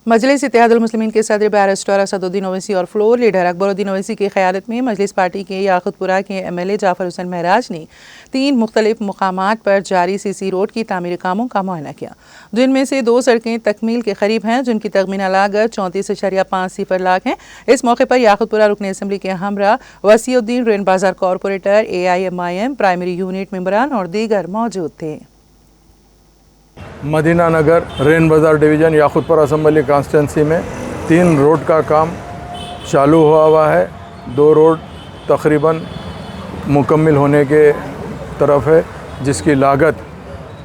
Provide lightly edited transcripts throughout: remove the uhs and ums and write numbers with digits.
मजलिस इत्तेहादुल मुस्लिमीन के सदर बैरिस्टर असदुद्दीन ओवैसी और फ्लोर लीडर अकबरुद्दीन ओवैसी की क़यादत में मजलिस पार्टी के याक़ूतपुरा के MLA जाफ़र हुसैन महराज ने 3 मुख्तलिफ मुकामात पर जारी CC रोड की तामीरी कामों का मुआयना किया, जिनमें से 2 सड़कें तकमील के करीब हैं, जिनकी तखमीना लागत 34.50 लाख है। इस मौके पर याक़ूतपुरा रुकन असम्बली के हमरा वसीउद्दीन रेन बाजार कॉरपोरेटर, AIMIM प्राइमरी यूनिट मेंबरान और दीगर मौजूद थे। मदीना नगर रेन बाज़ार डिवीज़न याक़ूतपुरा असम्बली कॉन्स्टिट्यूंसी में 3 रोड का काम चालू हुआ है। 2 रोड तकरीबन मुकम्मल होने के तरफ है, जिसकी लागत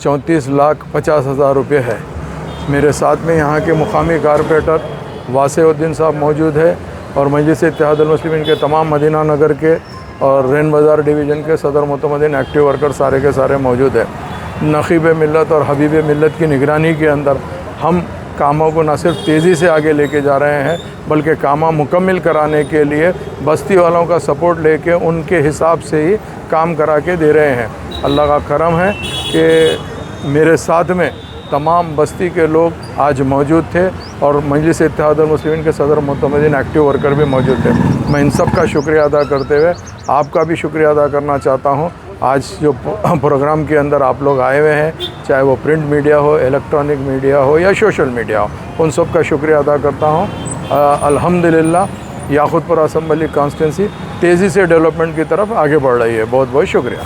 34,50,000 रुपये है। मेरे साथ में यहाँ के मुकामी कारपोरेटर वासिउद्दीन साहब मौजूद है और मजलिस इत्तेहादुल मुस्लिमीन के तमाम मदीना नगर के और रेन बाज़ार डिवीज़न के सदर मुतमदीन एक्टिव वर्कर सारे के सारे मौजूद हैं। नक़ीब मिल्लत और हबीब मिल्लत की निगरानी के अंदर हम कामों को न सिर्फ तेज़ी से आगे लेके जा रहे हैं, बल्कि कामा मुकम्मल कराने के लिए बस्ती वालों का सपोर्ट लेके उनके हिसाब से ही काम करा के दे रहे हैं। अल्लाह का करम है कि मेरे साथ में तमाम बस्ती के लोग आज मौजूद थे और मजलिस इत्तेहादुल मुस्लिमीन के सदर मुतमदीन एक्टिव वर्कर भी मौजूद थे। मैं इन सब का शुक्रिया अदा करते हुए आपका भी शुक्रिया अदा करना चाहता हूँ। आज जो प्रोग्राम के अंदर आप लोग आए हुए हैं, चाहे वो प्रिंट मीडिया हो, इलेक्ट्रॉनिक मीडिया हो या सोशल मीडिया हो, उन सब का शुक्रिया अदा करता हूँ। अल्हम्दुलिल्लाह याक़ूतपुरा असम्बली कॉन्स्टिट्यूंसी तेज़ी से डेवलपमेंट की तरफ आगे बढ़ रही है। बहुत बहुत शुक्रिया।